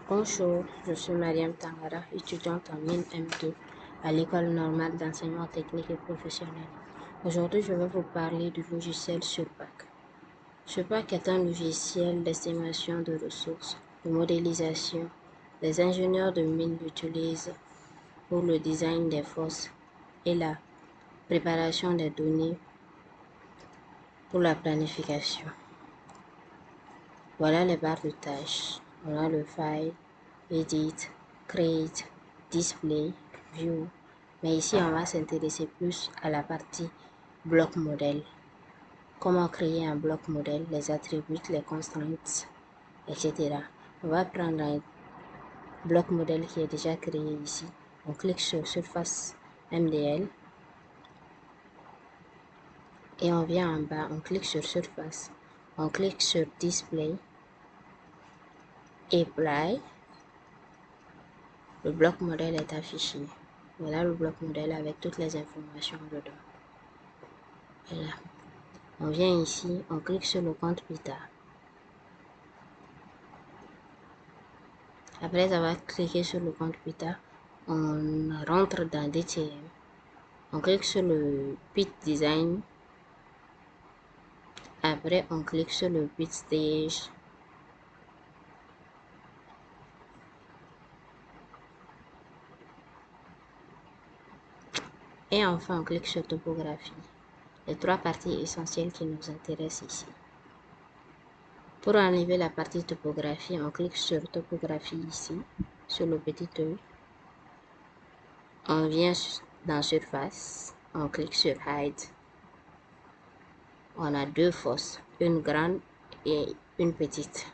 Bonjour, je suis Mariam Tangara, étudiante en mine M2 à l'École normale d'enseignement technique et professionnel. Aujourd'hui, je vais vous parler du logiciel SURPAC. SURPAC est un logiciel d'estimation de ressources, de modélisation. Les ingénieurs de mine l'utilisent pour le design des fosses et la préparation des données pour la planification. Voilà les barres de tâches. On a le file, edit, create, display, view. Mais ici, on va s'intéresser plus à la partie bloc modèle. Comment créer un bloc modèle, les attributs, les constraints, etc. On va prendre un bloc modèle qui est déjà créé ici. On clique sur surface MDL et on vient en bas, on clique sur surface. On clique sur display, apply. Le bloc modèle est affiché. Voilà le bloc modèle avec toutes les informations dedans. Voilà. On vient ici, on clique sur le compte PITA. Après avoir cliqué sur le compte PITA, on rentre dans DTM. On clique sur le PIT Design. Après, on clique sur le PIT Stage. Et enfin, on clique sur Topographie. Les trois parties essentielles qui nous intéressent ici. Pour enlever la partie topographie, on clique sur Topographie ici, sur le petit œil. On vient dans Surface, on clique sur Hide. On a deux fosses, une grande et une petite.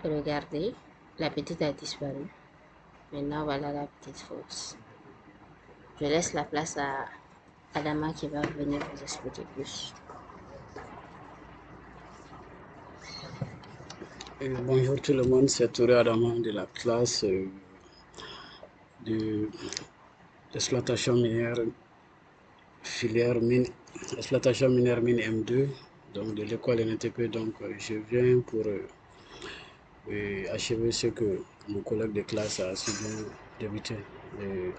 Regardez, la petite a disparu. Maintenant, voilà la petite fosse. Je laisse la place à Adama qui va venir vous expliquer plus. Bonjour tout le monde, c'est Touré Adama de la classe d'exploitation minière filière mine, exploitation minière mine M2, donc de l'école NTP. Donc je viens pour achever ce que mon collègue de classe a si bien débuté.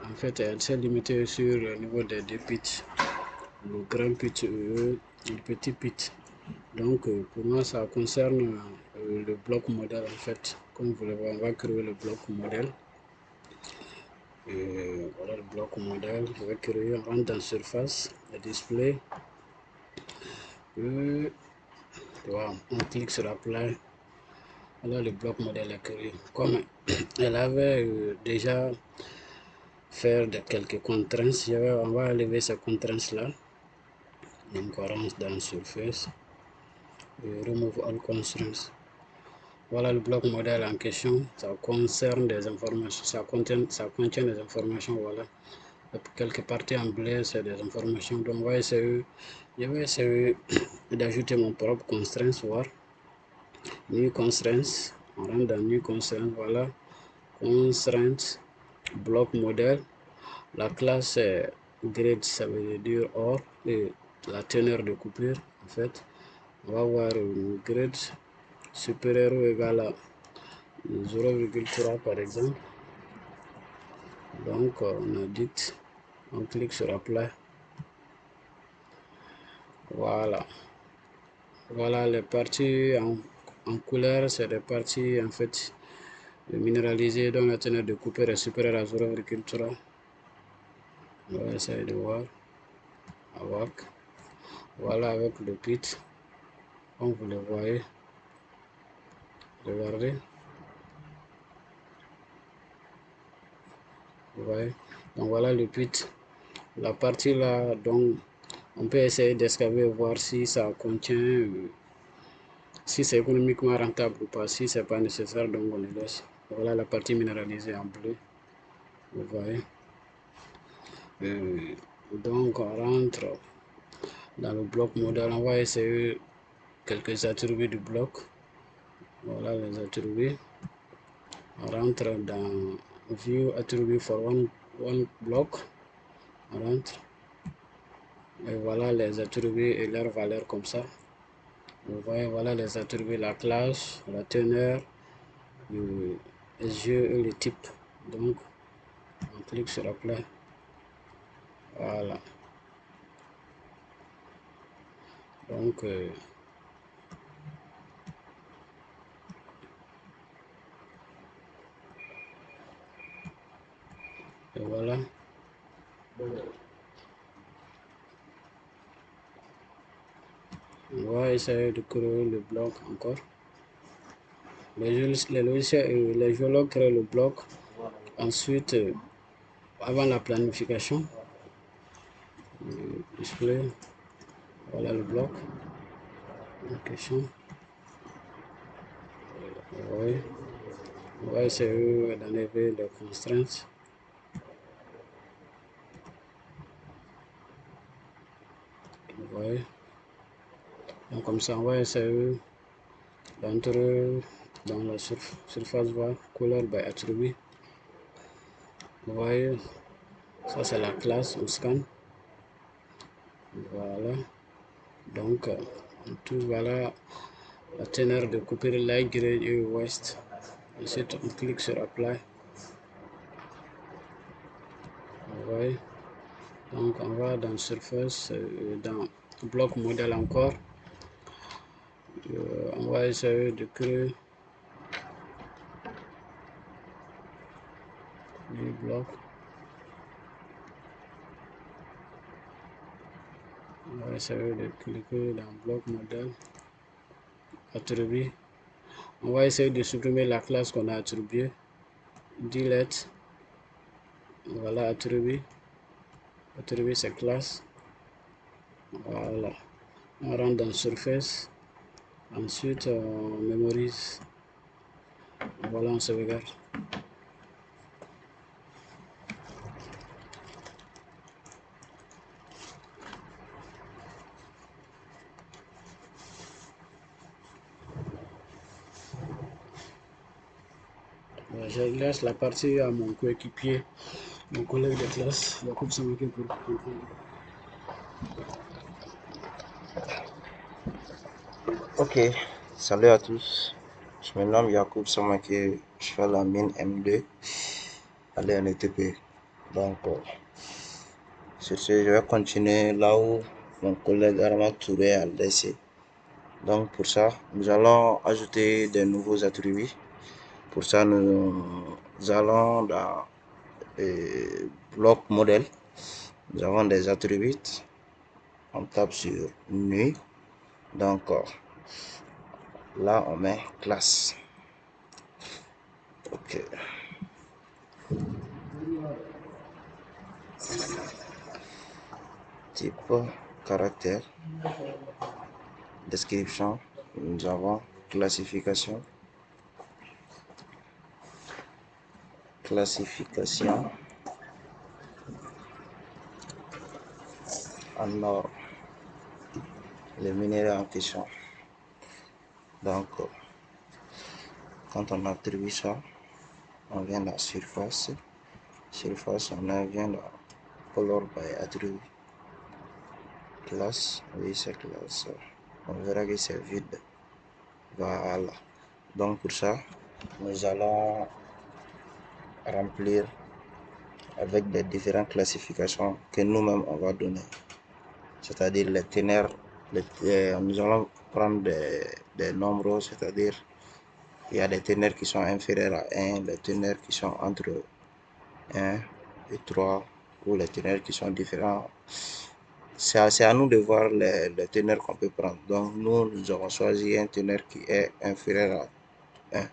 En fait, elle s'est limitée sur le niveau des deux pitchs, le grand pitch et le petit pitch. Donc pour moi, ça concerne le bloc modèle en fait. Comme vous le voyez, on va créer le bloc modèle. Et voilà le bloc modèle. Je vais créer, on rentre dans surface, le display. Et voilà, on clique sur apply. Voilà le bloc modèle est créé. Comme elle avait déjà fait quelques contraintes, on va enlever ces contraintes là. Donc on rentre dans surface. Remove all constraints. Voilà le bloc modèle en question. Ça concerne des informations. Ça contient des informations. Voilà. Quelques parties en bleu, c'est des informations. Donc, je vais essayer d'ajouter mon propre constraint. Voir. New constraints. On rentre dans New constraint. Voilà. Constraint. Bloc modèle. La classe est grade, ça veut dire or. Et la teneur de coupure, en fait. On va voir une grade supérieur ou égal à 0,3 par exemple. Donc on edit, on clique sur apply. Voilà. Voilà les parties en couleur, c'est des parties en fait minéralisées dont la teneur de coupure est supérieure à 0,3. On va essayer de voir. Voilà avec le pit. Comme vous le voyez. Regardez. Vous voyez. Donc voilà le pit. La partie là, donc on peut essayer d'excaver voir si ça contient si c'est économiquement rentable ou pas. Si c'est pas nécessaire, donc on le laisse. Voilà la partie minéralisée en bleu. Vous voyez. Donc on rentre dans le bloc modèle. On va essayer quelques attributs du bloc. Voilà les attributs. On rentre dans View Attribute for one block. On rentre. Et voilà les attributs et leurs valeurs comme ça. Vous voyez, voilà les attributs, la classe, la teneur, les yeux et le type. Donc, on clique sur Apply. Voilà. Donc, et voilà. On va essayer de créer le bloc encore. Les géologues créent le bloc. Ensuite, avant la planification, display, voilà le bloc en question. Oui. On va essayer d'enlever les constraintes. Vous voyez. Donc comme ça, on va essayer d'entrer dans la surface var color by attribute. Vous voyez, ça c'est la classe, on scanne. Voilà. Donc, tout voilà la teneur de couper light gray et west. Ensuite, on clique sur Apply. Vous voyez. Donc, on va dans Surface, dans bloc modèle encore. On va essayer de créer du bloc. On va essayer de cliquer dans bloc modèle, attribut. On va essayer de supprimer la classe qu'on a attribuée. Delete. Voilà, attribut. Attribut, c'est classe. Voilà. On rentre dans Surface. Ensuite, on mémorise. Voilà, on sauvegarde. Je laisse la partie à mon coéquipier, mon collègue de classe, Jacob Samake, pour comprendre. Ok, salut à tous. Je me nomme Yacoub Samake, je fais la mine M2 à l'ENTP. Donc, sur ce, je vais continuer là où mon collègue Arma Touré a laissé. Donc, pour ça, nous allons ajouter des nouveaux attributs. Pour ça, nous allons dans bloc modèle. Nous avons des attributs. On tape sur nuit. Donc, là, on met classe. Ok. Type, caractère, description, nous avons classification, en or, les minéraux en question. Donc, quand on attribue ça, on vient dans surface, on vient dans color by attribut, classe, oui c'est classe, on verra que c'est vide. Voilà. Donc pour ça, nous allons remplir avec des différentes classifications que nous-mêmes on va donner. C'est-à-dire les ténèbres, nous allons prendre des nombres, c'est-à-dire il y a des ténèbres qui sont inférieurs à 1, les ténèbres qui sont entre 1 et 3, ou les ténèbres qui sont différents. C'est à nous de voir les ténèbres qu'on peut prendre. Donc nous avons choisi un ténèbre qui est inférieur à 1.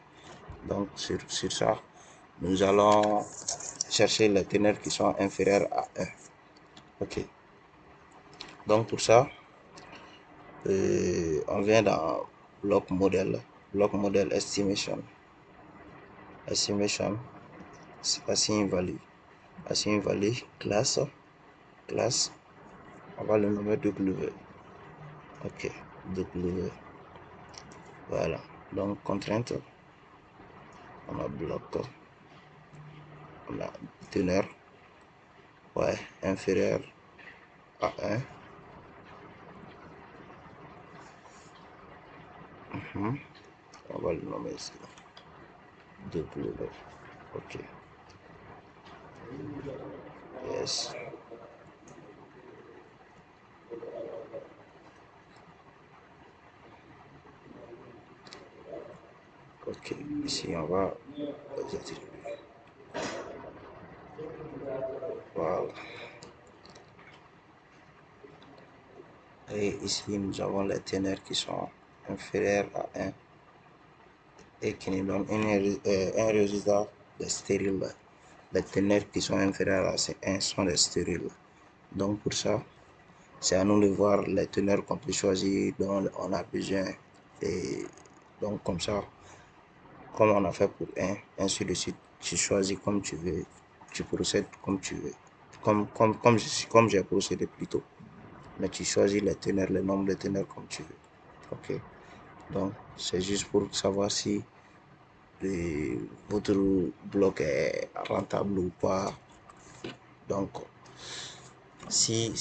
Donc sur ça, nous allons chercher les ténèbres qui sont inférieurs à 1. Ok. Donc pour ça, on vient dans bloc modèle estimation, assign value, classe, on va le nommer W. Ok, W. Voilà. Donc contrainte, on a bloc, on a teneur, ouais, inférieur à 1. On va le nommer ici. W. Ok. Yes. Ok. Ici, on va les attribuer. Voilà. Et ici, nous avons les ténèbres qui sont inférieurs à 1 et qui nous donnent un résultat de stérile. Les ténèbres qui sont inférieurs à 1 sont des stériles. Donc pour ça, c'est à nous de voir les teneurs qu'on peut choisir dont on a besoin. Et donc comme ça, comme on a fait pour 1, ainsi de suite, tu choisis comme tu veux, tu procèdes comme tu veux, comme j'ai procédé plus tôt. Mais tu choisis les teneurs, le nombre de teneurs comme tu veux. Ok. Donc c'est juste pour savoir si votre bloc est rentable ou pas. Donc si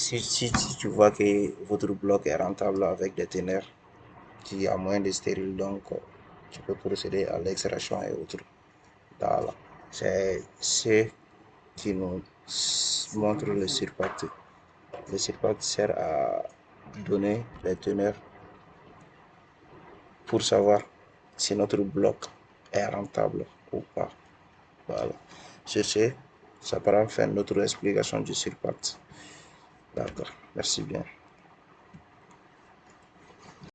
tu vois que votre bloc est rentable avec des teneurs qui a moins de stériles, donc tu peux procéder à l'extraction et autres. Voilà. C'est ce qui nous montre le surpacte. Le surpacte sert à donner les teneurs pour savoir si notre bloc est rentable ou pas. Voilà. Sur ce, ça prend fin notre explication du surpacte. D'accord. Merci bien.